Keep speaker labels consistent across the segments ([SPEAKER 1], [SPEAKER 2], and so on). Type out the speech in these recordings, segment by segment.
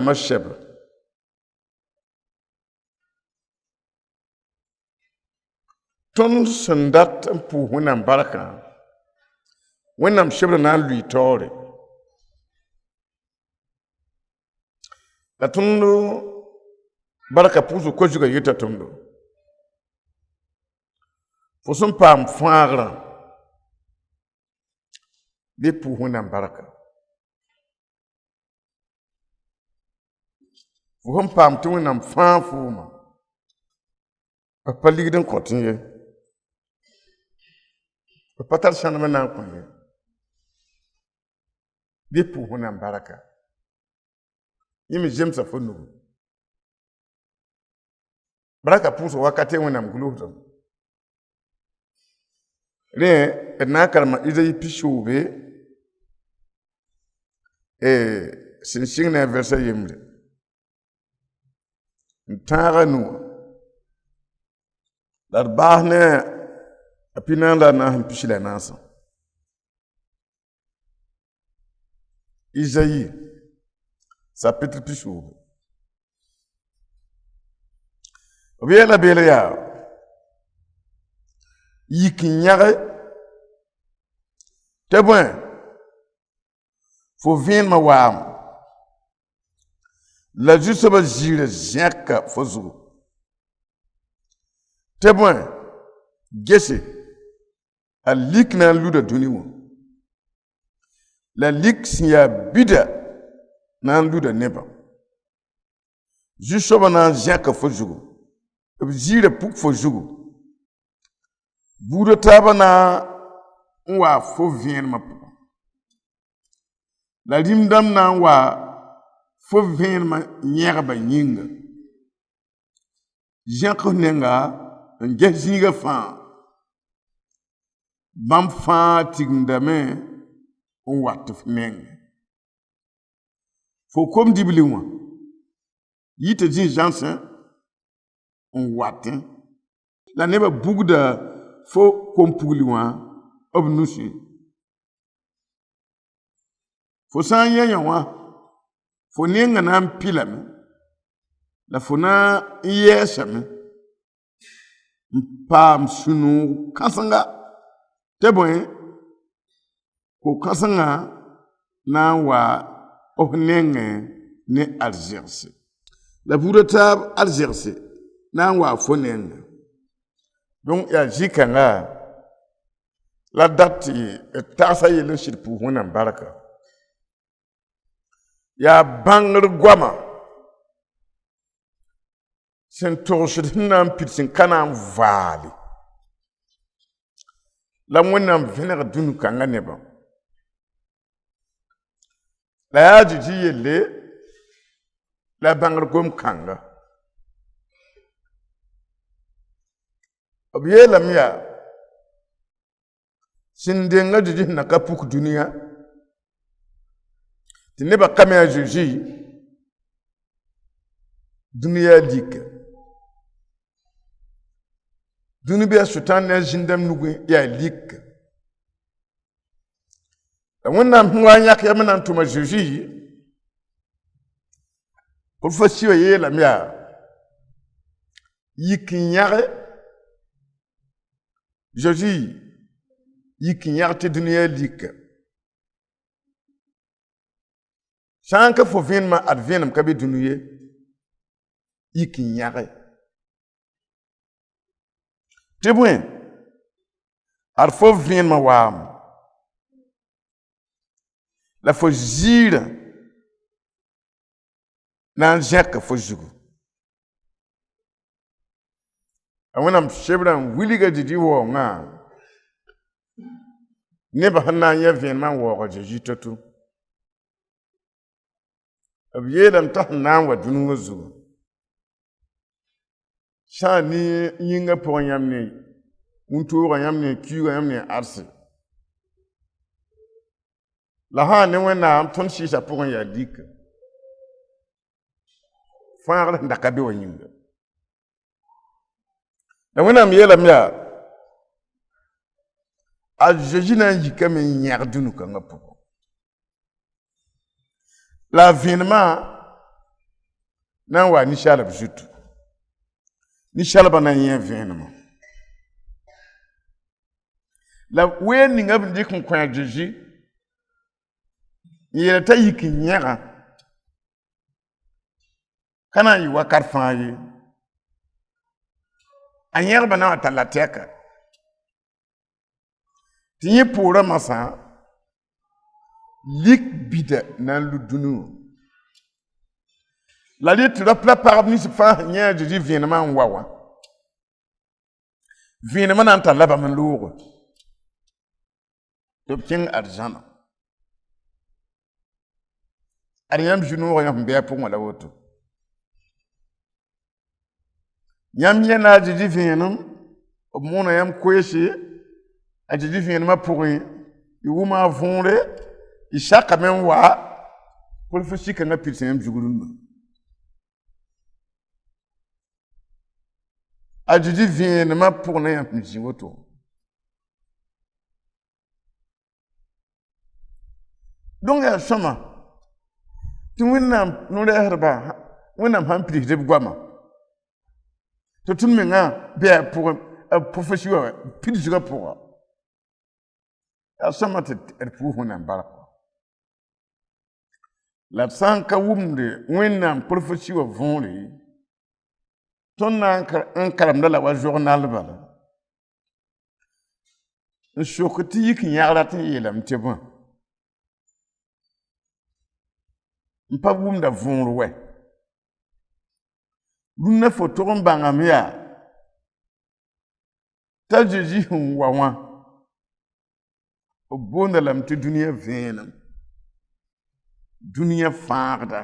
[SPEAKER 1] yɛlɛma shɛb tõnd sẽn dat n pʋʋs wẽnnaam barkã wẽnnaam shɛbr na n lʋɩ taoore la tõnd barka pʋʋsg ko-zugã yeta tõndo fo sẽn paam fãagrã bɩ pʋʋs wẽnnaam barka fo sẽn paam tɩ wẽnnaam fãa fooma pa ligd n kõt n ye pa tar sãnem n na n kõ ye bɩ pʋʋs wẽnnaam barka yẽ me zemsa fo nugu barka pʋʋsg wakate wẽnnaam gʋlsdem rẽ d na n karema Isayi pisoobe sẽn sɩng ne a vɛrsa yembre n tãaga nuwã la d baas ne a pinaan la na sẽn pis la naasã Isayi chapitre pisoobe b yeela beel yaa yik n yãge tɩ bõe fo vẽenemã waam la zu-soabã ziirã zẽka fo zugu tɩ bõe gese a lik na n luda dũni wã la lik sẽn yaa bida na n luda nebã zu-soabã na n zẽka fo zugu b ziirã puk fo zugu buudã taabã na n wa fo vẽenemã pʋgẽ la rĩm-dãmb na n wa fo vẽenemã yẽgbã yĩnga zẽks nenga n ges zĩigã fãa bãmb fãa tigimdame n wat f nengẽ fo kom-dibli wã yita zĩ-zãnsẽ n watẽ la nebã bugda fo kom-pugli wã b nusẽ fo sã n yã wã fo nengã na n pilame la fo na n yɛɛsame n paam sũ-noog kãsenga tɩ bõe ko-kãsengã na n wa f nengẽ ne arzegse la buudã taab arzegse na n wa fo nengẽ donc yaa zĩ-kãnga la dat tɩ d tagsa yell n sɩd pʋʋs wẽnnaam barka yaa bãngr goamã sẽn togsd sẽn na n pid sẽn ka na n vaale la wẽnnaam vẽneg dũni-kãngã nebã la yaa zĩ yelle la bãngr gom-kãnga b yeelame yaa sẽn denga zĩ sẽn na ka puk dũniyã tɩ nebã kame a Zeezi dũniyã lika dũni bɩ a Sʋtãan ne a zĩndãmb nugẽ yaa lika la wẽnnaam sẽn wa n yãk yam n na n tʋm a Zeezi b fa sɩ wã yeelame yaa yik n yãge Zeezi yik n yãg tɩ dũniyã lika sã n ka fo vẽenemã ad vẽenem ka be dũni ye yik n yãge tɩ bõe ad fo vẽenemã waam la fo ziirã na n zẽka fo zugu a wẽnnaam sebrã n wilga dɩ waoongã nebã sẽn na n yã vẽenemã n waooga Zeezi to-to b yeelame t'a sẽn na n wa dũni wã zugu sã n ne yĩngã pʋgẽ yãmb ne wũntoogã yãmb ne kiugã yãmb ne arse la sã ne wẽnnaam tõnd sɩɩsã pʋgẽ yaa lika fãagr sẽn da ka be wã yĩnga la wẽnnaam yeelame yaa a Zeezi na n yikame n yãg dũni-kãngã pʋgẽ la a vẽenemã nan wa nishalab zutu nishalaba nan yen vẽenemã la ween ninga b dɩk n kõ a Zeezi n yeel t'a yik n yẽga ka na n yɩ wakat fãa ye a yẽgba na wa talla tɛka tɩ yẽ poorã masã lik bida na n lu dũni la rɩ tɩ ra pagb nins fãa sẽn yẽ a Zeezi vẽenemã n wa wã vẽenemã na n tall bãmb n looge tɩ b kẽng arzãna ad yãmb zu-noogã yãmb sẽn be a pʋgẽ la woto yãmb yẽna a Zeezi vẽenem b moona yãmb koeese a Zeezi vẽenemã pʋgẽ y wʋma a võore y sakame n wa pʋr fo sikãngã pidsã yãmb zug rũndã a Zeezi vẽenemã pʋgẽ yãmb sẽn zĩ woto donc yaa sõma tɩ wẽnnaam no-rɛɛsdbã wẽnnaam sãn pidsd b goamã tɩ tõnd mengã bɩ a pʋgẽ a profesi wã pidsgã pʋga yaa sõma tɩ d pʋʋs wẽnnaam barka la d sã n ka wʋmde wẽnnaam profesi wã võore tõnd na n karemda la wa zog-nal bala n sok tɩ yik n yãgra tɩ n yeelame tɩ bõe n pa wʋmda võor wɛ rũnnã fo tog n bãngame yaa t'a Zeezi sẽn wa wã b boonda lame tɩ dũniyã vẽenem dũniyã fãagda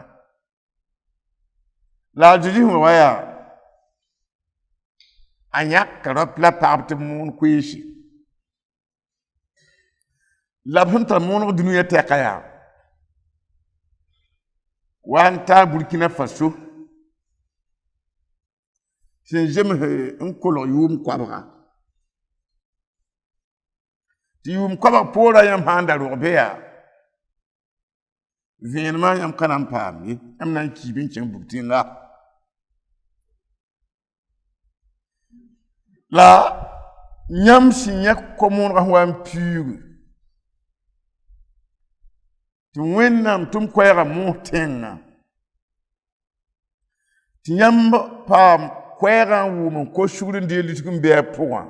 [SPEAKER 1] la a Zeezi sẽn wa yaa a yãka ra la pagb tɩ b moon koeese la b sẽn tar mooneg dũniyã tɛka yaa wa n taa Burkina Faso sẽn zems n kolg yʋʋm koabga tɩ yʋʋm koabg poorã yãmb sã n da rog be yaa vẽenemã yãmb ka na n paam ye yãmb na n kiib n kẽng bug-tẽnga la yãmb sẽn yã ko-moonegã sẽn wa n piuugu tɩ wẽnnaam tɩ m koɛɛga moos tẽngã tɩ yãmb paam koɛɛgã n wʋm n ko-sugr n deel lisg n be a pʋgã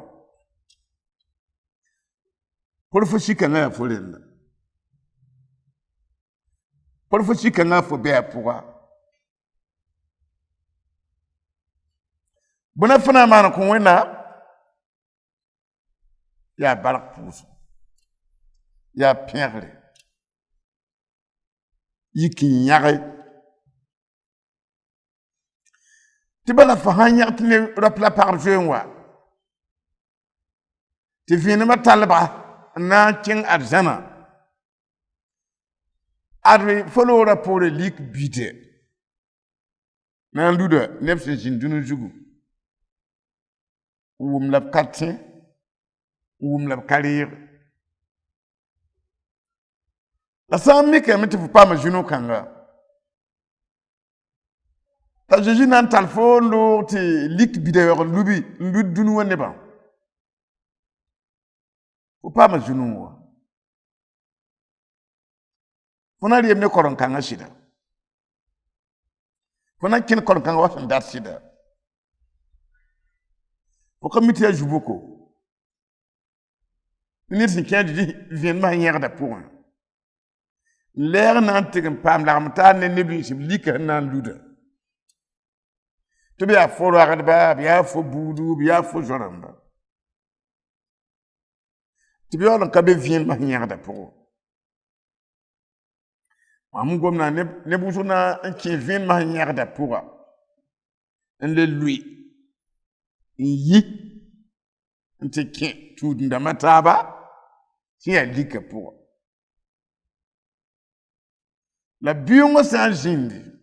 [SPEAKER 1] pʋr fo sikãngã yaa fo renda pʋr fo sikãngã fo be a pʋga bõna fo na n maan kõ wẽnnaam yaa bark pʋʋsg yaa pẽgre yik n yãge tɩ bala fo sãn yãg tɩ ne rap la pagb zoeen wa tɩ vẽenemã talba n na n kẽng arzãna ad fo loogrã poore lik bide na n luda neb sẽn zĩnd dũni zugu n wʋm la b ka tẽ n wʋm la b ka reeg la sã n mikame tɩ fo paama zu-no-kãnga t'a Zeezi na n tall fo n loog tɩ lik bida yaoog n lud dũni wã nebã fo paama zu-nung wa fo na reem ne koren-kãngã sɩda fo na kẽn koren-kãngã wa sẽn dat sɩda fo ka mi tɩ yaa zu-boko ned sẽn kẽ a Zeezi vẽenemã sẽn yẽgda pʋgẽ n lɛɛg na n tɩg n paam lagem taar ne neb nins b lika sẽn na n luda tɩ b yaa fo ragdba b yaa fo buudu b yaa fo zoarãmba tɩ b yaool n ka be vẽenemã sẽn yẽgda pʋgẽ mam gomna neb wʋsg na n kẽ vẽenemã sẽn yẽgda pʋga n le lʋɩ n yi n tɩ kẽ tuudendãmbã taaba sẽn yaa lika pʋga la biongã sã n zĩndi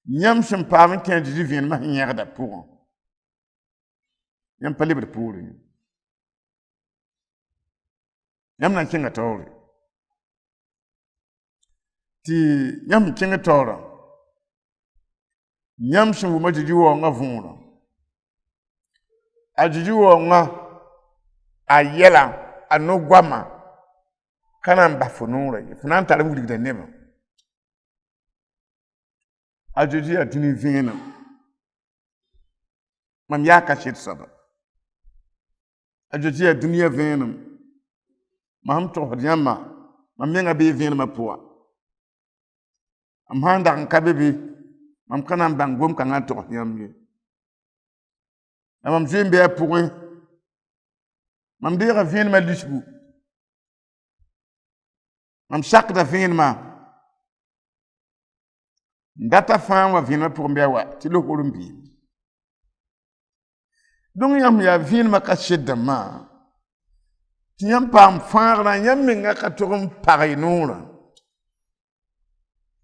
[SPEAKER 1] yãmb sẽn paam n kẽ a Zeezi vẽenemã sẽn yẽgda pʋgẽ yãmb pa lebd poore yãmb na n kẽnga taoore tɩ yãmb kẽng taoorã yãmb sẽn wʋma zĩig waoongã võorã a zĩig waoongã a yɛla a no-goamã ka na n bas fo noorã ye fo na n tar n wilgda nebã a zĩig yaa dũni vẽenem mam yaa ka sɩd soaba a zĩig yaa dũniyã vẽenem mam togsd yãmba mam menga bee vẽenemã pʋga mam sãn dag n ka be be mam ka na n bãng gom-kãngã n togs yãmb ye la mam zoe n be a pʋgẽ mam deega vẽenemã lisbu mam sakda vẽenemã n data fãa n wa vẽenemã pʋgẽ bɩ a wa tɩ lokor n beeme donc yãmb yaa vẽenemã ka sɩd-dãmbã tɩ yãmb paam fãagrã yãmb menga ka tog n pag y noorã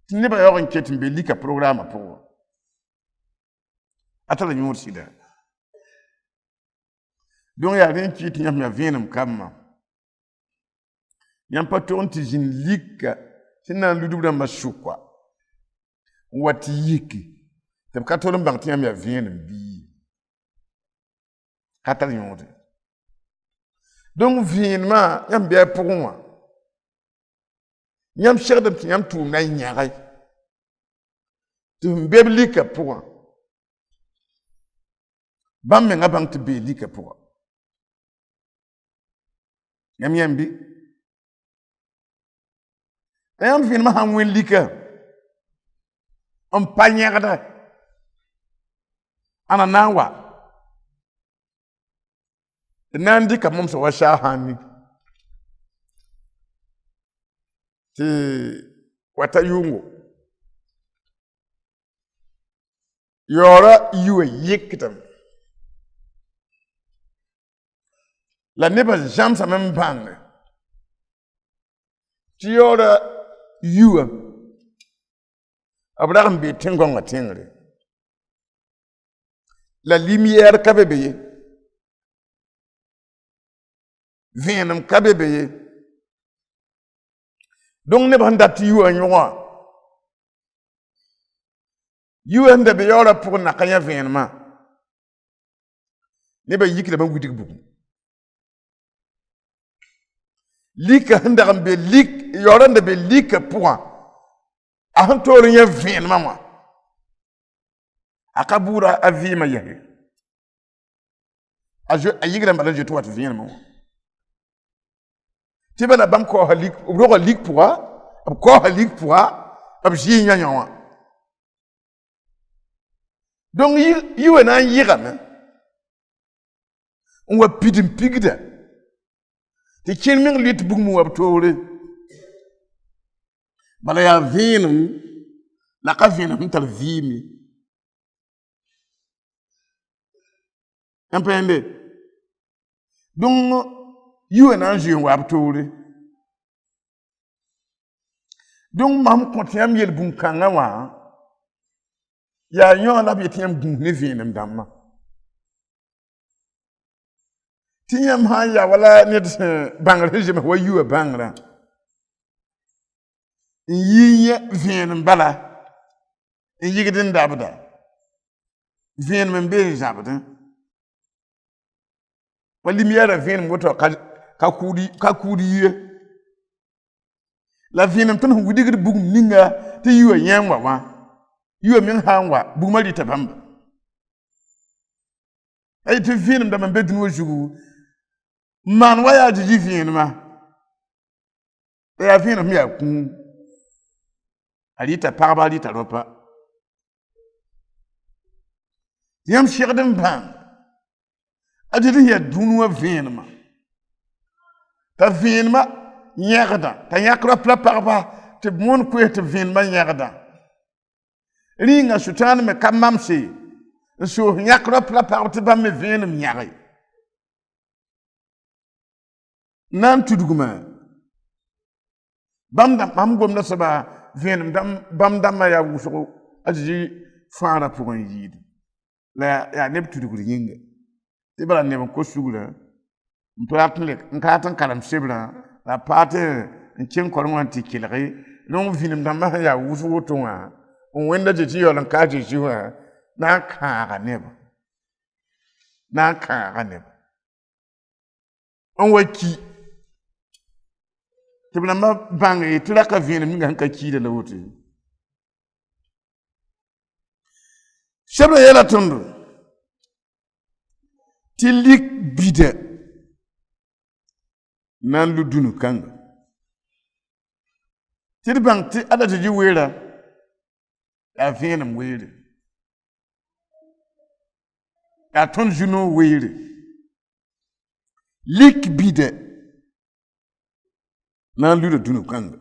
[SPEAKER 1] tɩ nebã yaoog n ket n be lika programã pʋgẽ a tara yõod sɩda donc yaa rẽ n kɩ tɩ yãmb yaa vẽenem kambã yãmb pa tog n tɩ zĩnd lika sẽn na n ludb rãmbã sʋka n wa tɩ yiki tɩ b ka tol n bãng tɩ yãmb yaa vẽenem bii ka tar yõode donc vẽenemã yãmb bɩ a pʋgẽ wã yãmb segdm tɩ yãmb tʋʋmda n yãge tɩ n beb lika pʋgã bãmb menga bãng tɩ bee lika pʋga yãmb yãmbi la yãmb vẽenemã sãn wẽn lika n pa yãgda ana na n wa d na n dɩka momsg wa saa sãn ning tɩ wata yʋngo yaoora yiwã yɩkdame la nebã zãmsame n bãnge tɩ yaoora yiwã b rag n bee tẽn-gõngã tẽngre la lim-yɛɛr ka be be ye vẽenem ka be be ye donc neb sẽn dat tɩ yiwã yõgã yiwã sẽn da be yaoorã pʋgẽ na ka yã vẽenemã nebã yikdame n widg bugum lika sẽn dag n be yaoorã n da be lika pʋgã a sẽn toor n yã vẽenemã wã a ka buura a vɩɩmã yɛse a yigrã bala n zoe tɩ wat vẽenemã wã tɩ bala bãmb kaoosa lik b roga lik pʋga b kaoosa lik pʋga b zɩɩ yã wã donc yiwã na n yɩgame n wa pid n pigda tɩ kẽn meng lit bugum wa b toore bala yaa vẽenem la ka vẽenem sẽn tar vɩɩme yãmb pa yẽnde donc yiwã na n zoe n wa b toore donc mam kõt yãmb yel-bũmb-kãngã wã yaa yõ la b yetɩ yãmb gũus ne vẽenem dãmbã tɩ yãmb sã n yaa wala ned bãngr sẽn zems wa yiwã bãngrã n yi vẽenem bala n yigd n dabda vẽenem n bee zãbdẽ wa lim-yɛɛrã vẽenem woto ka kuud yie la vẽenem tõnd sẽn widgd bugum ninga tɩ yiwã yẽ n wa wã yiwã meng sã n wa bugumã rɩta bãmba a yetɩ vẽenem dãmb n be dũni wã zugu n maan wa yaa zĩzi vẽenemã la yaa vẽenem sẽn yaa kũum a rɩta pagba a rɩta ropa yãmb segd n bãng a dɩd n yaa dũni wã vẽenemã t'a vẽenemã yãgda t'a yãk rop la pagba tɩ b moon koes tɩ vẽenemã yãgda rĩnga sʋtãan me ka mamse n soos yãk rop la pagb tɩ bãmb me vẽenem yãge na n tudgmã bãmb gomda soaba vẽenem bãmb dãmbã yaa wʋsgo a zĩzi fãarã pʋgẽ yiid la yaa neb tudgr yĩnga tɩ bala neb n kos sugrã n ka n karem sebrã la paa tɩ n kẽng korẽ wã tɩ kelge donc vĩnem dãmbã sẽn yaa wʋsg woto wã n wẽnda tɩ yaool n kaa tɩ zĩ wã na kãaga neb na kãaga neb n wa ki tɩ b rãmbã bãng ye tɩ raka vẽenem ninga sẽn ka kiida la woto sẽb ra yeela tõndo tɩ lik bida na n lu dũnu kãnga tɩ d bãng tɩ ada tɩ dɩ weera yaa vẽenem weere yaa tõnd zu-noog weere lik bida na n lura dũnu kãnga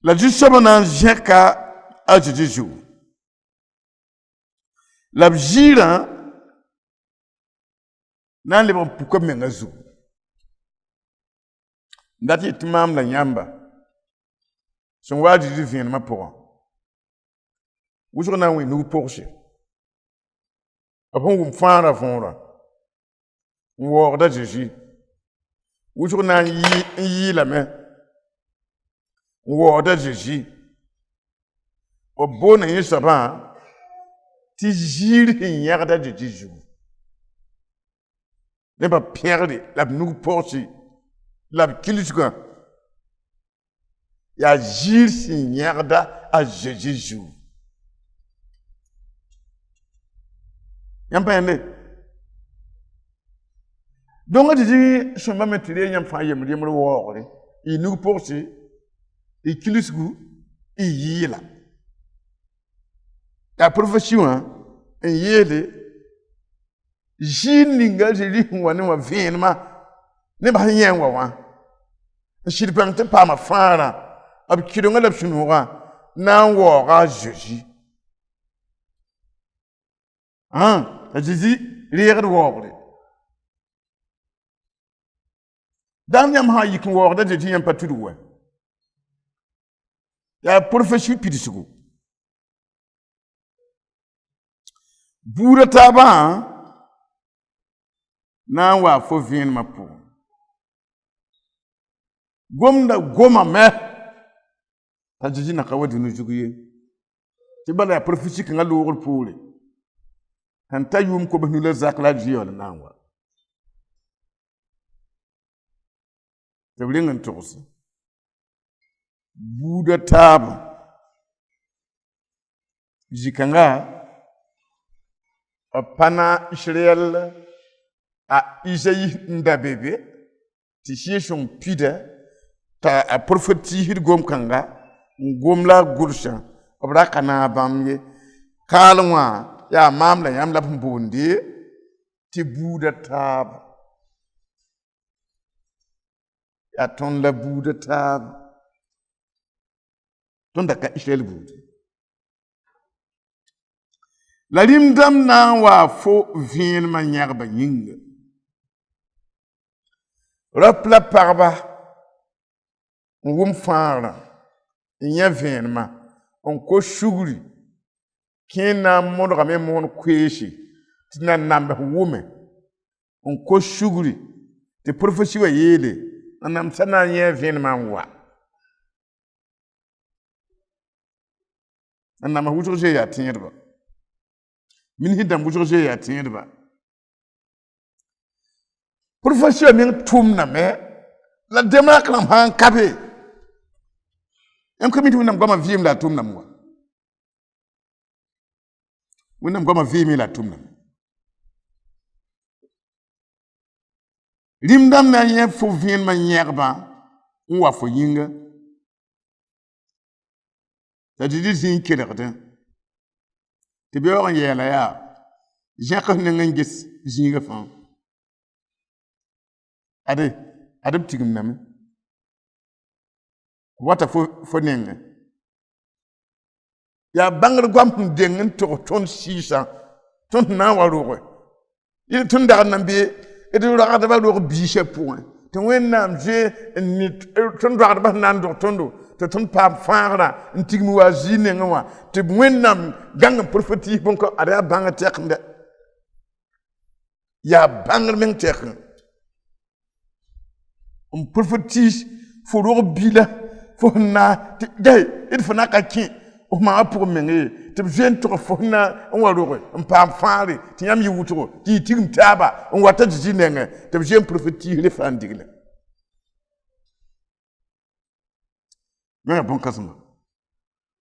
[SPEAKER 1] la zu-soabã na n zẽka a zĩzi zugu la b ziirã na n lebg n puka b menga zugu n dat yetɩ maam la yãmba sẽn waa zĩzi vẽenemã pʋgẽ wʋsg na n wẽ nug pʋgse b sẽn wʋm fãara võorã n waoogda zĩzi wʋsg na n yɩɩlame n waoogda zĩzi b boona yẽ soabã tɩ ziir sẽn yãgda zĩzi zugu nebã pẽgre la b nug pʋgse la b kilsgã yaa ziir sẽn yãgda a zĩzi zugu yãmb pa yẽnde donc tɩ dɩ sõmbame tɩ ree yãmb fãa yembr waoogre y nug pʋgse y kilsgu y yɩɩla yaa profesi wã n yeele ziir ninga zĩzi sẽn wa ne wã vẽenemã nebã sẽn yẽ n wa wã n sɩd pãng tɩ paama fãarã b kɩdengã la b sũ-noogã na n waooga a zezi a zezi reegd waoogre dãn yãmb sã n yik n waoogda zezi yãmb pa tudg wɛ yaa profesi pidsgu buudã taabã na n waa fo vẽenemã pʋgẽ gomda gomame t'a zezi na ka wa dũni zug ye tɩ bala yaa profesi kãngã loogr poore sẽn ta yʋʋm kobs nu la zak la a zɩ-yaool na n wa tɩ b reng n togse buudã taabã zĩ-kãnga b pa na Israɛl a Isayi n da bebe tɩ sɩɩ-sõng pida t'a a profetiisd gom-kãnga n gom la a gʋlsã b ra ka naag bãmb ye kaalẽ wã yaa maam la yãmb la b sẽn boonde tɩ buudã taaba yaa tõnd la buudã taaba tõnd da ka Israɛl buude la rĩm-dãmb na n waa fo vẽenemã yãgba yĩnga rap la pagba n wʋm fãarã n yã vẽenemã n ko sugri kẽ na n modgame moon koeese tɩ na n nambs wʋme n ko sugri tɩ profesi wã yeele n namsã na n yẽ vẽenemã n wa n nams wʋsg zoe yaa tẽedba minisẽ dãmb wʋsg zoe yaa tẽedba profesi wã meng tʋmdame la demak rãmb sã n ka be yãmb ka mi tɩ wẽnnaam goamã vɩɩm la a tʋmdame wa wẽnnaam goamã vɩɩme la a tʋmdame rĩm-dãmb na n yẽ fo vẽenemã yẽgbã n wa fo yĩnga t'a dɩ zĩig kelgdẽ tɩ beoog n yɛɛla yaa zẽks ning n ges zĩigã fãa ad b tigimdame wata fo nengẽ yaa bãngr goam sẽn deng n tog tõnd sɩɩsã tõnd sẽn na n wa roge yel tõnd dagd nan be d ragdbã rog biisã pʋgẽ tɩ wẽnnaam zoe tõnd ragdbã sẽn na n dog tõndo tɩ tõnd paam fãagrã n tigim waa zĩig nengẽ wã tɩ wẽnnaam gãng n profetiis bõnka ad yaa bãng tɛkendɛ yaa bãngr meng tɛkẽ n profetiis fo rog bila fo sẽn na tɩ gai d fo na ka kẽ o ma pour menge te vient to fona on wa rogo on pa faale ti yam yi wuto ti tigum taba on wata ji nenge te vient prophétie le fandigle mais bon kasuma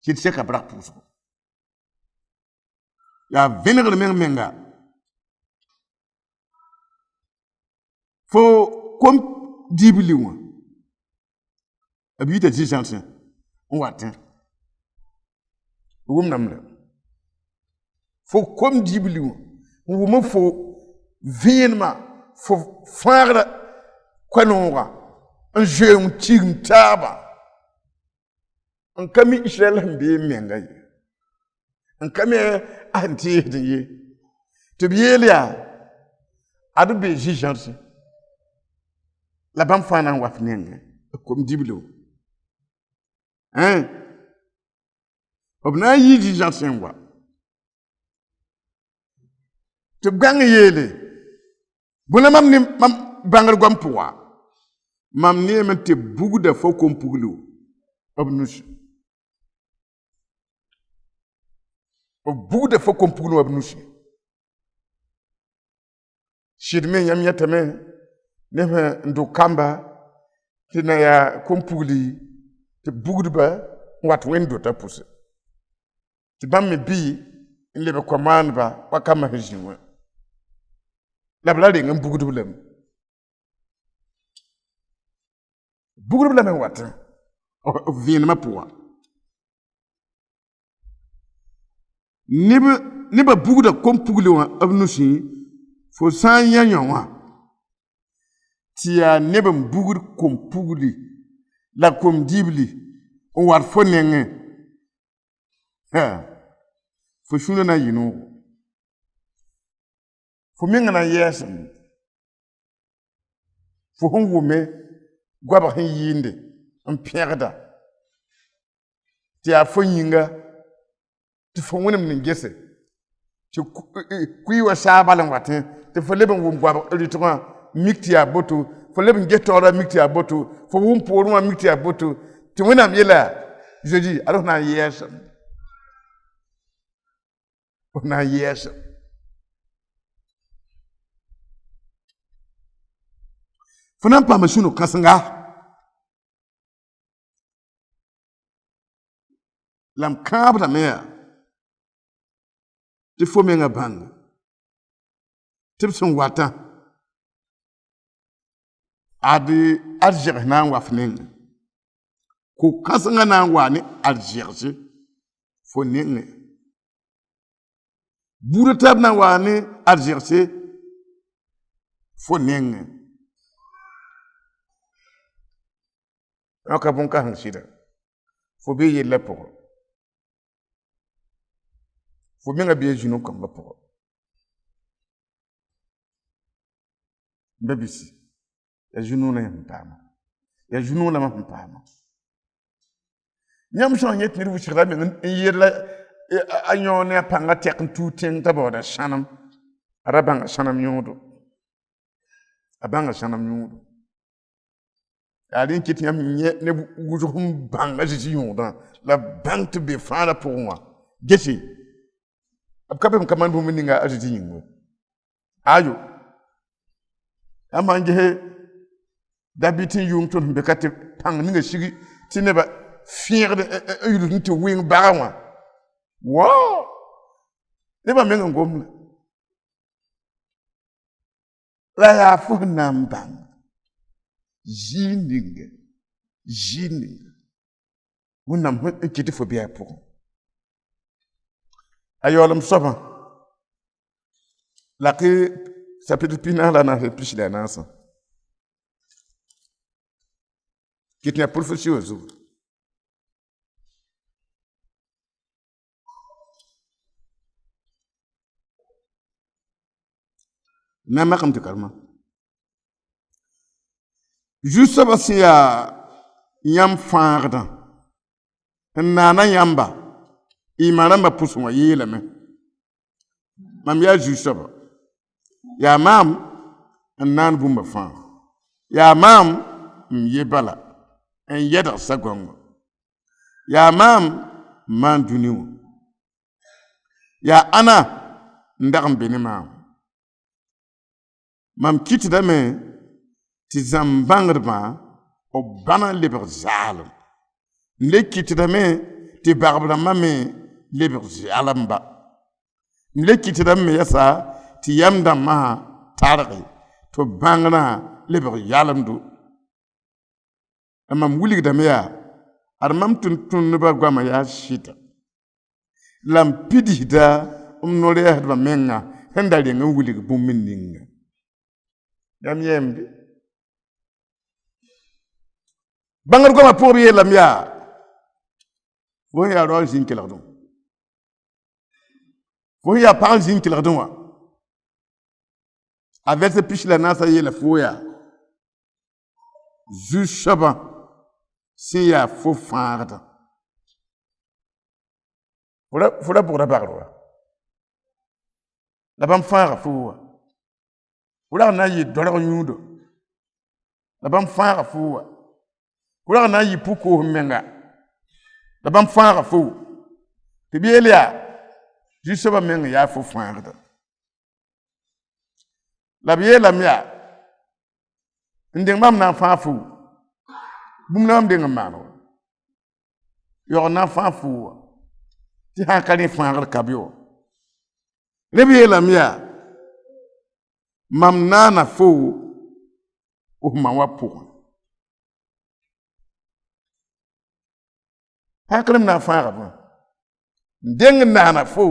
[SPEAKER 1] ki te ka brak pour so ya vénère menga fo comme dibliwa abi te ji chanson on watin wum namla fo comme dibliwa wum fo vienma fo fara kwanonga un jeu un tigm taba un kami Israël mbe menga un kami anti de to bielia adu be ji chanson la bam fana wafnenge comme diblo hein obna yi ji jansen wa te gang yele buna mam ni mam bangal gom puwa mam ni men te bugu da fo kom puglu obnus o bugu da fo kom puglu obnus shidme yam yatame neme ndo kamba tina ya kompuli te bugudba wat wendo ta pousse ti bamme bi lebe commande ba wakama hejinwa la blade ngam bugudblem wat o vien ma poa niba buguda kompuli wa abnusi fo san yanwa tia nebem bugur kom pugli la kom dibli on war fonenge ha fo shuna na yinu fo menga na yesem fo hongume gwaba hin yinde en perda tia fo yinga ti fo wonem ni gese ti kuiwa shabalan watin ti fo leben wum gwaba ritwa miktia botu fo leben getora miktia botu fo wum poruma miktia botu ti wenam yela jeudi alors na yes na yes fo nan pa masuno kasanga lam kabra meya ti fo menga bang tipson wata adi arjer nan wafnen ko kasanga nan wani arjerje fo nenge buru tab nan wani arjerje fo nenge aka bon ka hansida fo be yella poko fo menga be jinu kam ba poko babisi ya jununa ya mpama ya jununa ma mpama nyam so nyet ni wuci rabe yella anyone panga tek tuteng taboda shanam arabanga shanam yodo abanga shanam yodo alin kit nyam ne wuju hum banga ji yoda la bank be fara pour moi gesi abkabe kaman bu mininga ajiji nyingo ayo amange dabitin yung ton be kate pang ninga shigi tineba fier de yulu nti wing bawa wow neba menga ngomla la ya fu nambang jininga wonam kiti fo biya pour ayolam soba la que ça peut pina la na plus la nasa qui est professeur na makam te kalma juste parce qu'il y a yam farda nana yamba imaramba puswa yele me mam ya juste ba ya mam nan bumba fa ya mam yebala en yeda sagongo ya mam man duniu ya ana ndagam bene mam kitdame ti zambangdma o bana lebr zalim le kitdame ti bagbra mame lebr zalamba le kitdame yasa ti yamda ma targi to bangna lebr yalamdu amam wuligdame ya armam tun ba gwama ya shita lam pidida nore hadba menga hendali nga wulig bumin ninga yam yembi bangar gwama pour ye lam ya wo ya ro jin kilardum wo ya parle jin kilardum wa avec ce piche la nasa ye la foya zu shaba si ya fo farda fura pour la barwa la bam fara fowa wala na yi dollar nyudo la bam fara fowa wala na yi puko menga la bam fara fo te bielia juste ba menga ya fo farda la biela mia ndeng mam na fa fo bum na ndeng mano yo na fa fo ti ha kali fangar kabio lebi la mia mam nana fo o ma wapo ha kali na fangar ba deng nana fo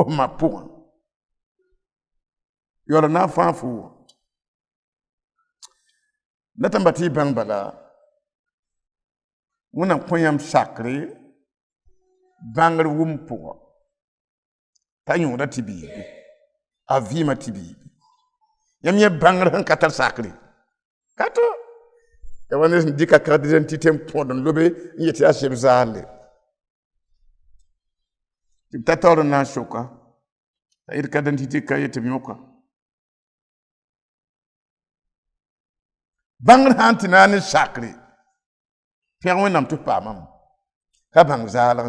[SPEAKER 1] o ma po yo na fa fo natambati bang bala wona koyam sacré bangar wumpo tanyo da tibi avima tibi yamye bangar han katar sacré kato e wona dika carte d'identité podon lobe yeti asheb zale tibtator na shoka ir carte d'identité kayete myoka bangar han tinani sacré pierre wonam to pa mam ka bang zala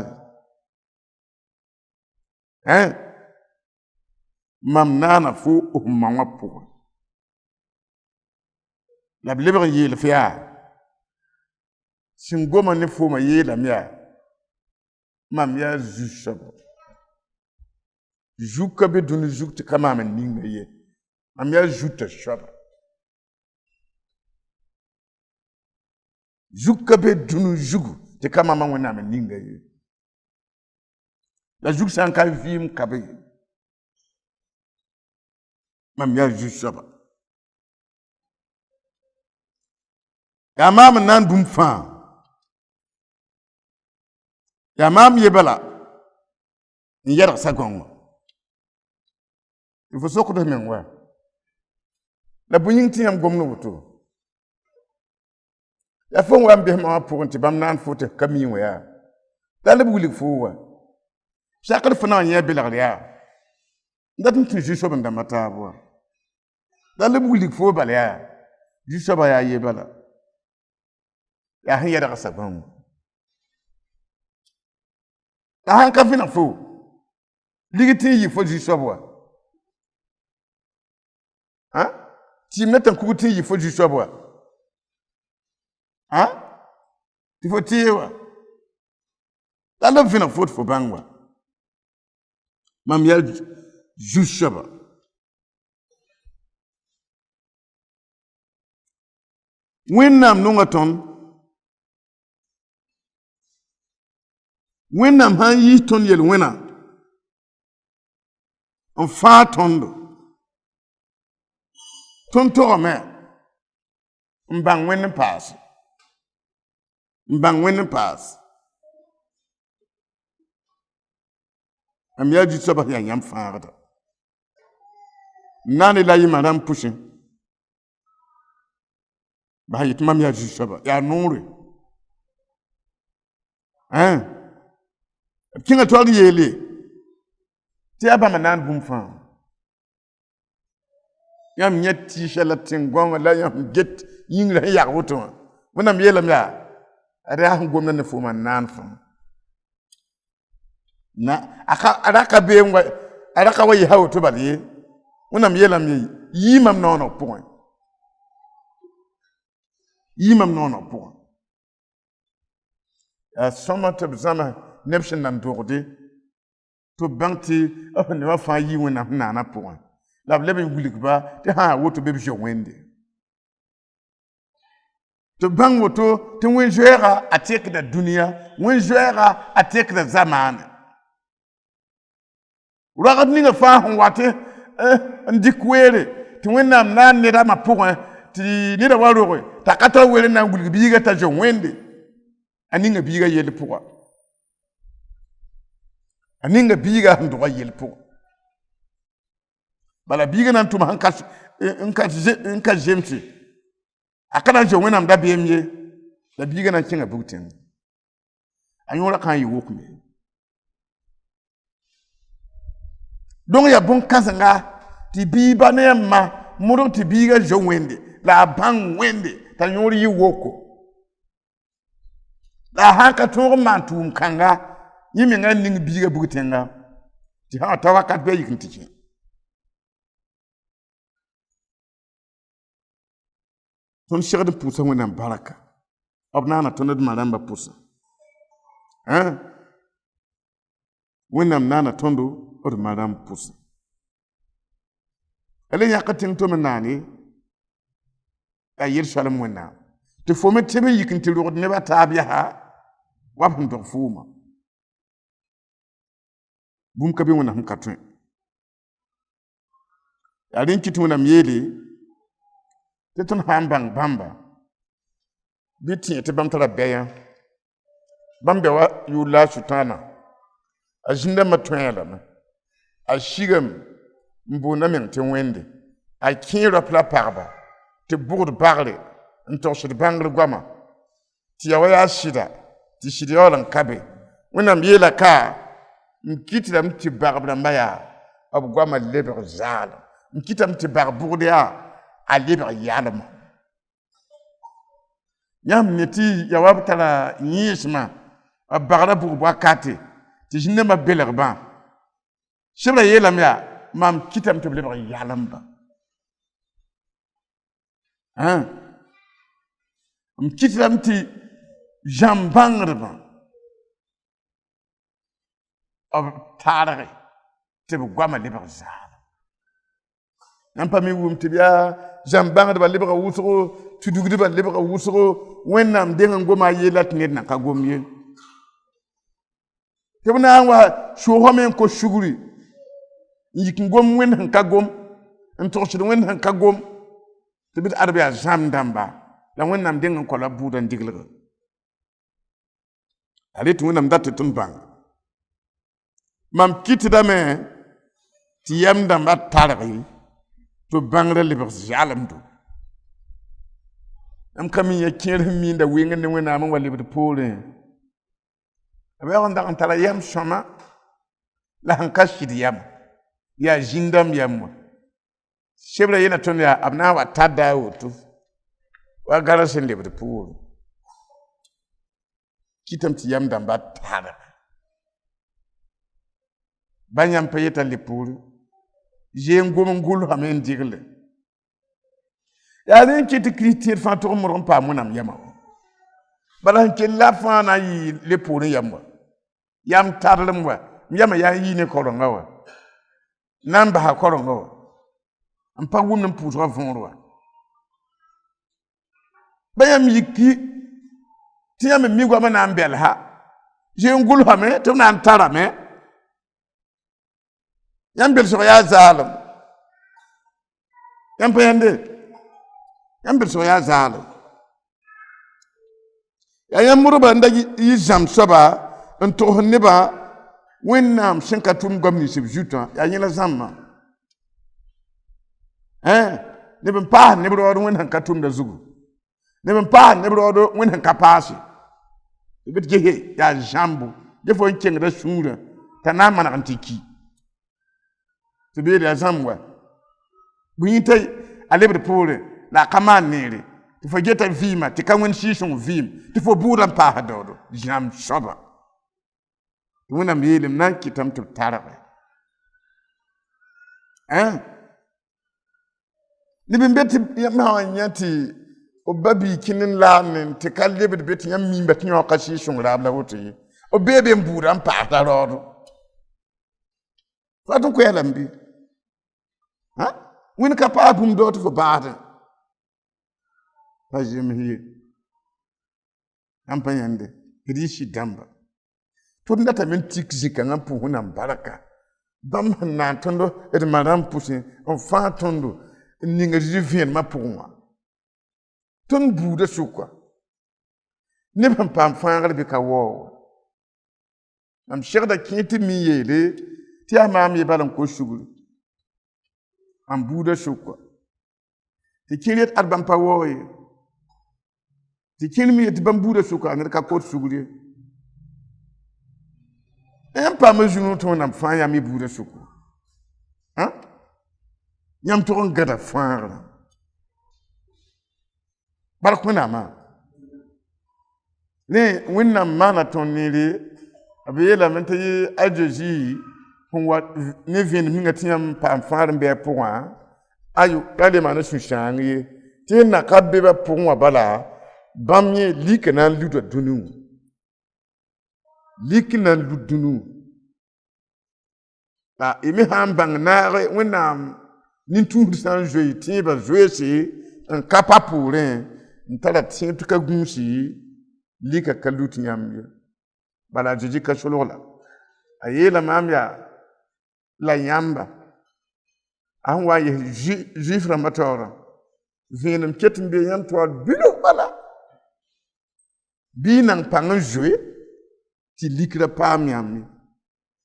[SPEAKER 1] mam nana fo o mawa po la bleber yel fia singoma ne fo ma yela mia mam ya zushabo juka be dunu jukti kama man ninga ye mam ya juta shaba juka be dunu jugu te kama man wona man ninga ye la juk san ka vim kabe mam ya jushaba ya mam nan bum fa ya mam yebala ni yara sagongo il faut soko de menwa la bunyin tiyam gomno wuto ya fon wa mbe ma pour nti bam nan fote kami wa ya dal bu lik fo wa shakar fana ya bilar ya ndatin tu ju shoban da mata bo dal bu lik fo bal ya ju shoba ya ye bala ya han ya da sagon ta han ka fina fo ligiti yi fo ju shoba ha ti metan ku ti yi fo ju shoba ha ti fo tiwa dal fina fo fo bangwa mam ya jushaba wennam nungaton wennam han yi ton yel wena on fa tondo tonto me mbang wen pass am ya jushaba ya yam faada nani la yima ram pushin ba yit mam ya jushaba ya nuri kinga twali yele ti aba manan bum fa yam nyati shalatin gonga la yam get yingra ya wuto wonam yelam ya ada gomna ne fuma nan fa na araka bengwa araka wa yawo to bali wonam yelam yi mam nono point yimam nono point a soma to zama nebshin nan dogde to banti ne wa fa yi wona na point la lebe gulikba te ha woto be bijo wende to bang woto te wen joera atek da dunia wen joera atek da zaman ragad ninga fa hon wate ndikwere te wen nam na ne da ma point ti ni da waro ta kata wele na gulikbiga ta jo wende aninga biga yel point aninga biga ndo yel point bala biga nan tuma hanka jemti akana jo wenam da bemye la biga nan kinga bugten anyora kan yi wokme donc ya bon kazanga ti biba ne ma muro ti biga jo wende la bang wende ta nyori yi woko la hanka to mantum kanga yimi nga ning biga bugtenga ti ha tawakat be yikinti ton shigd pusa wena baraka abnana tonad maramba pusa wena nana tondo od maram pusa ele yakatin to menani ayir shalam wena te fome tebe yikinti rod ne bata biya ha wapun do fuma bum kabe wena hum katun alin kitu wena mieli tetun hambang bamba biti te bamtara beya bambe wa yula sutana ajinda matwela na ashigam mbona men te wende a kira pla parba te bourd parler ntosh de bangle gwama ti ya shida ti shidi olan kabe wona miela ka mkiti mti barbra mbaya ab gwama leber zala mkita mti barbourdia a libre yalma yam neti ya wabtala yisma abara bu bakati ti jinne ma belerba shibra yelam ya mam kitam to libre yalamba kitam ti jambangrba ab tarare te bu gwama libre zala nampa mi wum tibia jambang de libra wusro tudugde ba libra wusro wennam denga ngoma yelat net na ka gomye tebna wa shohomen ko shuguri yikin gom wen ka gom entorchid wen ka gom tibit arbiya jamdamba la wennam denga ko la budan diglega ali tu wennam datte tun bang mam kitida me ti yamdam ba targi to bangre le berjalam do am kami ya kire mi nda winga ne wena am wali bit pole abe on da antala yam shoma la hankashid yam ya jindam yam shebra yena ton ya abna wa tada wutu wa garasen le bit pole kitam ti yam damba tada banyam payeta le pole j'ai ngul hamen digle ya len kiti kritir fa to mo pa monam yama balan ke la fa na yi le pour yamba yam tarlem wa yama ya yi ne koronga wa nan ba ha koronga wa am pa wum nam pour fonro bayam yiki tiyam mi gwa na ambel ha j'ai ngul hamen to nan tarame yambel so ya zalim yambel so ya zalim ya yamurba nda yi jam soba nto neba wennam shinkatum gomni sibjuta ya yela zamma ne ben pa ne bro wen han katum da zugu ne ben pa ne bro wen han kapasi bit gehe ya jambu defo nkenga sura tanama antiki to be the zamwa bunyite alebre pole la kaman nere to forget a vima to kan wen shishon vim to for budan pa hadodo jam shoba wẽnnaam yeelem na n kɩtame tɩ b targe neb n be tɩ yãmb sã n yã tɩ b ba-biiki n laamne tɩ ka lebd be tɩ yãmb miimba tɩ yõka sɩɩ-sõng raab la woto ye b bee be n buudã n paasda raoodo fa tɩ koɛɛ la n bɩ wẽnd ka paas bũmb dao tɩ fo baasdẽ pa zems ye yãmb pa yãnde d yɩ sɩd-dãmba tɩ d datame n tik zĩ-kãngã n pʋʋs wẽnnaam barka bãmb sẽn na n tõndo d ma rãmb pʋsẽ n fãa tõndo n ning d vẽenemã pʋgẽ wã tõnd buudã sʋka neb sẽn paam fãagr bɩ ka waoogo mam segda kẽ tɩ mi yeele tɩ yaa maam ye bala n ko sugri mam buudã sʋka tɩ kẽr yet ad bãmb pa waoog ye tɩ kẽr mi ye tɩ bãmb buudã sʋka ned ka kot sugr ye n paam zũnu tɩ wẽnnaam fãa yãmb y buudã sʋko yãmb tog n gãda fãagrã bark wẽnnaamã ne wẽnnaam maana tõnd neere b yeelame tɩ a Zezi sẽn wa ne vẽenem ninga tɩ yãmb paam fãar n be a pʋgã ka le maana sũ-sãang ye tɩ y naka b be ba pʋgẽ wã bala bãmb yẽ lik na n luda dũni wã lik na n lud dũni wã y me sã n bãng naag wẽnnaam nin-tũusd sã n zoe tẽebã zoeese n ka pa poorẽ n tara tẽeb tɩ ka gũusi lika ka lut yãmb ye bala a Zezi ka solgla a yeela maam yaa la yãmba a sẽn wa n yes zuif rãmbã taoorã vẽenem ket n be yãmb taoor bilf bala bɩ y nang pãng n zoe tɩ likrã paam yãmb ye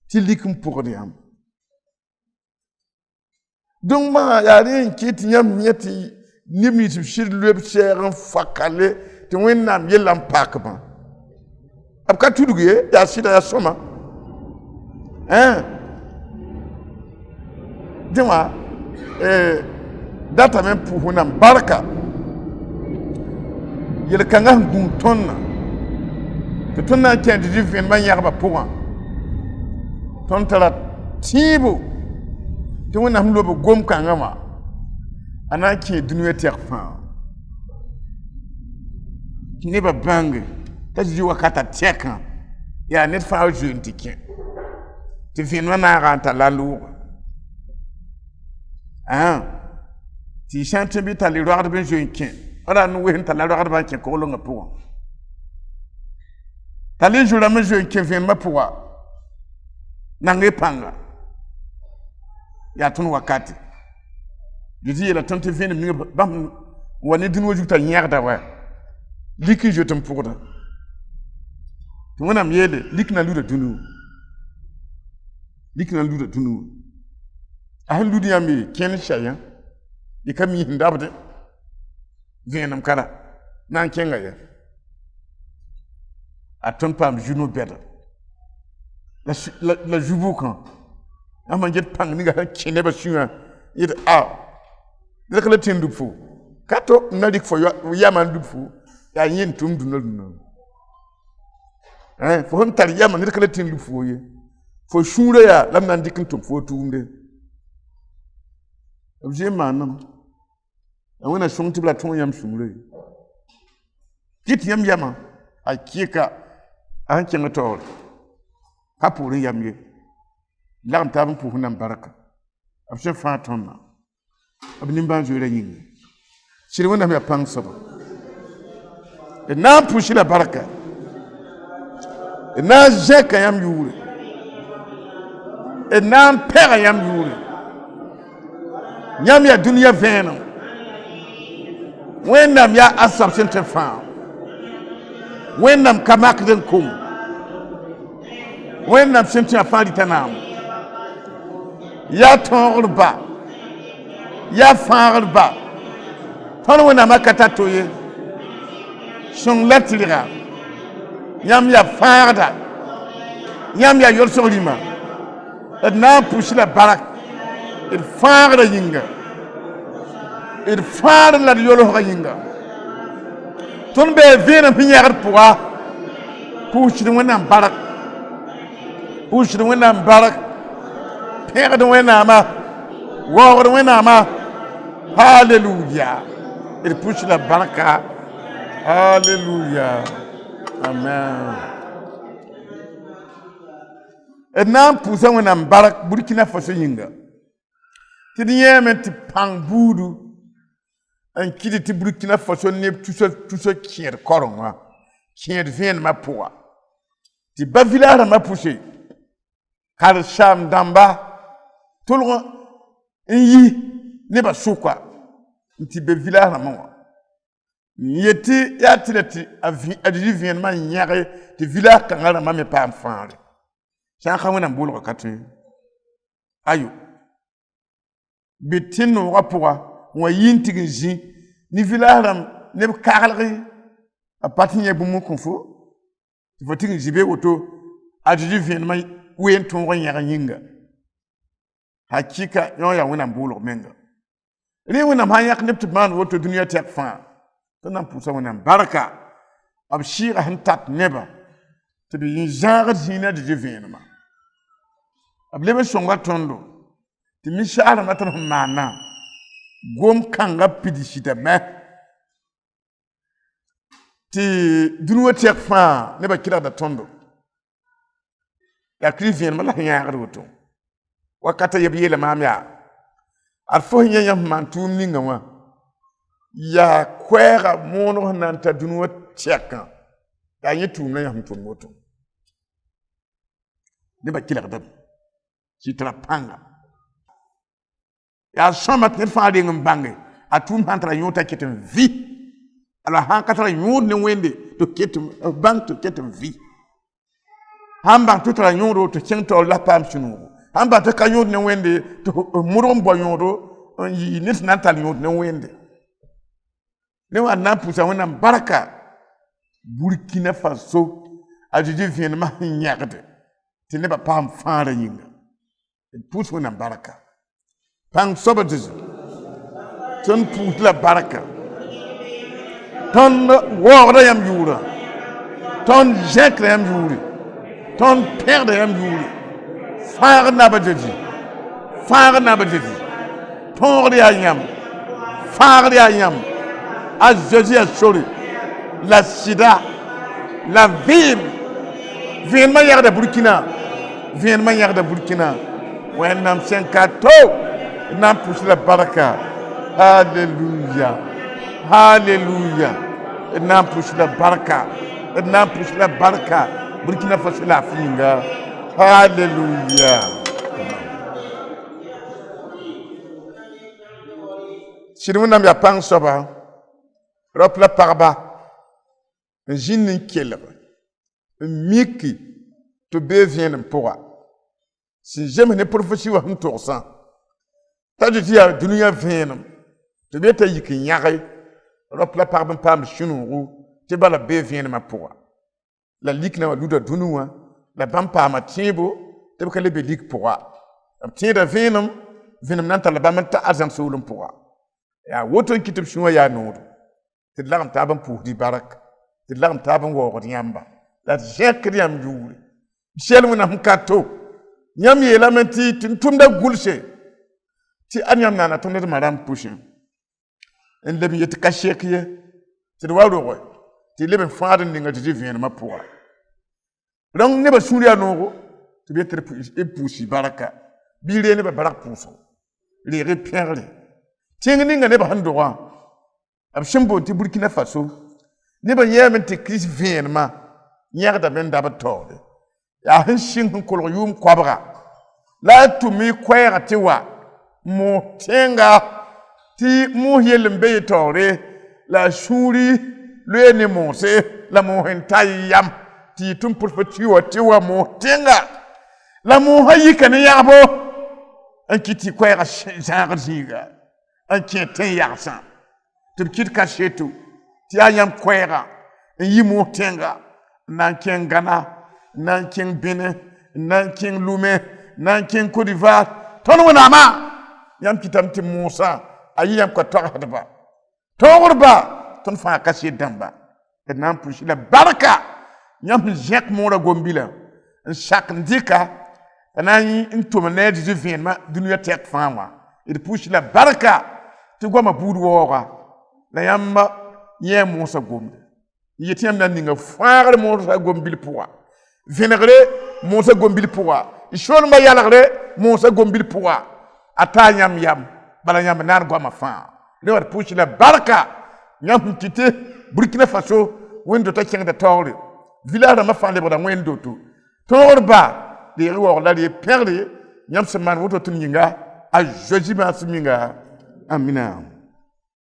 [SPEAKER 1] tɩ lik n pʋgd yãmb donc ma yaa rẽ n ket tɩ yãmb yẽ tɩ neb nins b sɩd loeb sɛɛg n fakale tɩ wẽnnaam yella n pakbã b ka tudg ye yaa sɩda yaa sõma dẽ wã datame n pʋʋs wẽnnaam barka yel-kãngã sẽn gũud tõndã tɩ tõnd na n kẽnd tɩ vẽenemã yãgbã pʋgã tõnd tara tĩibo tɩ wẽnnaam lob gom-kãngã wã a na n kẽ dũniyã tɛg fãa tɩ nebã bãnge t'a zĩ wakata tɛkã yaa ned fãa zoe n tɩ kẽ tɩ vẽenemã naaga n tall a loogã tɩ y sã n tẽ bɩ tall y roagdb n zoe n kẽ ra n wes n tall a roagdbã n kẽ koglengã pʋgã tall y zo-rãmb n zoe n kẽ vẽenemã pʋga nang y pãnga yaa tõnd wakate Zezi yeela tõnd tɩ vẽenem ning bãmb wa ne dũni wã zug t'a yẽgda wa lik n zoet n pʋgda tɩ wẽnnaam yeele lik na luda dũni wã lik na luda dũni wã a sẽn lud yãmb ye kẽnd sayã y ka miis n dabde vẽenem kara na n kẽnga ya a tõnd paam zu-no bɛda la zu-bʋkã a man get pãng ninga sẽn kẽ nebã sũyã yetɩ ned ka la tẽn lub fo ka to n na rɩk fo yama n lub fo yaa yẽn tʋm dũnã fo sẽn tar yama ned ka la tẽn lub fo ye fo sũurã yaa la b na n dɩk n tʋm fo tʋʋmde b zee maanam a wẽna sõng tɩ b la tõog yãmb sũurã ye kɩt yãmb yama a kɩka a sẽn kẽng taoore ka poor n yam ye lagm taab n pʋʋs wẽnnaam barka b sẽn fãa tõndã b nimbãan-zoeerã yĩnga sɩd wẽnnaam yaa pãng soaba d na n pʋsy la barka d na n zẽka yãmb yʋʋre d na n pɛga yãmb yʋʋre yãmb yaa dũniyã vẽenem wẽnnaam yaa a soab sẽn tɩ fãa wẽnnaam ka makd n kom wẽnnaam sẽn tɩ a fãa rɩta naam yaa tõogr ba yaa fãagr ba tõnd wẽnnaamã ka ta to ye sõng la tɩrga yãmb yaa fãagda yãmb yaa yolsg rĩmã d na n pʋs la bark d fãagrã yĩnga d fãagr la d yolsgã yĩnga tõnd bee vẽenem sẽn yãgd pʋga pʋʋsd wẽnnaam bark push the wẽnnaam bark pẽgd wẽnnaamã waoogd wẽnnaamã halleluya d push la barka halleluya amen d na n pʋʋsa wẽnnaam bark burkina faso yĩnga tɩ d yẽeme tɩ pãng buudu n kɩd tɩ burkina faso neb tusa kẽed korengã kẽed vẽenemã pʋga tɩ ba vilaasrãmbã pʋse kar saam dãmba tʋlg n yi nebã sʋka n tɩ be vilaasrãmbã wã n yetɩ yaa tɩ la tɩ a dɩ vẽenemã n yãge tɩ vilaas kãngã rãmbã me paam fãare sã n ka wẽnnaam boolga ka tõe ayo bɩ tɩ noogã pʋga wã yin tɩg n zĩ ne vilaas rãmb neb kaglge a pa tɩ yẽ bũmb n kõ fo tɩ fo tɩg n zĩ be woto a dɩ vẽenemã ween tõog n yãg yĩnga hakika yõ yaa wẽnnaam boolg menga rẽ wẽnnaam sã n yãk neb tɩ b maan woto dũniyã tɛk fãa tɩ na n pʋʋsa wẽnnaam barka b sɩɩga sẽn tat nebã tɩ b yẽ zãagd zĩinã dɩ vẽenemã b leb n sõnga tõndo tɩ misaarãmbã tɩ sẽn maana gom-kãngã pid sɩdame tɩ dũni wã tɛk fãa nebã kɩrgda tõndo yaa kɩr vẽenemã la sẽn yãagd woto wakata yeb yeela maam yaa ad fo sẽn yã yãmb sẽn maan tʋʋm ninga wã yaa koɛɛga mooneg sẽn na n ta dũni wã tɛkã yaa yẽ tʋʋm la yãmb sẽn tʋm woto nebã kɩlgdame tɩ tara pãnga yaa sõma tɩ ned fãa reng n bãnge a tʋʋm sãn tara yõod t'a ket n vɩ ala sãn ka tara yõod ne wẽnde tɩ bãng tɩ ket n vɩ sãn bãng tɩ tara yõodo tɩ kẽng taoor la paam sũ-noogo sãn bãng tɩ ka yõod ne wẽnde tɩ mʋdg n bao yõodo n yɩ ned sẽn na n tall yõod ne wẽnde ne wã d na n pʋʋsa wẽnnaam barka burkina faso a dɩ vẽenemã sẽn yãgde tɩ nebã paam fãara yĩnga d pʋʋs wẽnnaam barka pãng soaba dɩzo tõnd pʋʋs la barka tõnd waoogda yãmb yʋʋrã tõnd zẽkda yãmb yʋʋre tõnd pẽgda yãmb yʋʋre fãagd naba dedi fãagd naba dedi tõogd yaa yãmb fãagd yaa yãmb a zeezi yaa sore la sɩda la vẽenemã yagda burkina vẽenemã yagda burkina wẽnnaam sẽn ka to d na n pʋʋs la barka halleluya halleluya d na n pʋʋs la barka d na n pʋʋs la barka burkina faso laafɩ yĩnga halleluya sɩd wẽnnaam yaa pãng soaba rap la pagba n zĩnd n kelg n miki tɩ bee vẽenem pʋga sẽn zems ne profesi wã sẽn togsã t'a tɩ yaa dũniyã vẽenem tɩ b yet'a yik n yãge rap la pagb n paam sũ-noogo tɩ bala bee vẽenemã pʋga la liknã wã luda dũni wã la bãmb paama tẽebo tɩ b ka le be lik pʋga b tẽeda vẽenem vẽenem na n talla bãmb n ta arzãn soolem pʋga yaa woto n kɩ tɩ b sũ wã yaa noodo tɩ d lagem taab n pʋʋsd bark tɩ d lagem taab n waoogd yãmba la d zẽkd yãmb yʋʋre sɛl wẽnnaam sẽn ka to yãmb yeelame tɩ n tʋmda gʋlse tɩ ad yãmb naana tõnd d marãmb pʋsẽ n leb n yet ka sek ye tɩ d wa roge tɩ leb n fãad n ninga tɩ tɩ vẽenemã pʋga rõng nebã sũur yaa noogo tɩ b yet d pʋʋsy barka bɩ ree nebã bark pʋʋsgo reeg y pẽgre tẽng ninga nebã sẽn dogã b sẽn boond tɩ burkina faso nebã yɛɛme tɩ kris vẽenemã yãgdame n dab d taoore yaa sẽn sɩng sẽn kolg yʋʋm koabga la a tʋm y koɛɛga tɩ wa moos tẽnga tɩ moos yell n be y taoore la a sũuri loee ne moose la moos n ta y yam tɩ yɩ tɩ n pʋd fo tɩ wa moos tẽnga la moosã yika ne yagbo n kɩt tɩ koɛɛga zãagd zĩiga n kẽ tẽ yagsã tɩ b kɩt ka seto tɩ yaa yãmb koɛɛga n yi moos tẽnga n na n kẽng gana n na n kẽng bẽne n na n kẽng lume n na n kẽng Côte d'Ivoire tõnd wẽnnaamã yãmb kɩtame tɩ moosã a yɩ yãmb ka togsdba toogdba tõnd fãa ka sed dãmba d na n pʋʋs la barka yãmb sẽn zẽk moorã gombila chaque ndika anani intumane du vient dunia tek fama il pousse la baraka tu goma budu wora la yamba yé monsa gombe yetiam nan ninga faare monsa gombil poa vénéré monsa gombil poa ishol ma yalagre monsa gombil poa ata yam bala yam nan goma fa le war pousse la baraka nyam tite Burkina Faso wendo ta kenga tawre village ma fa le boda wendo to torba de riwa la de perle nyam se man woto tuninga a jojiba suminga amina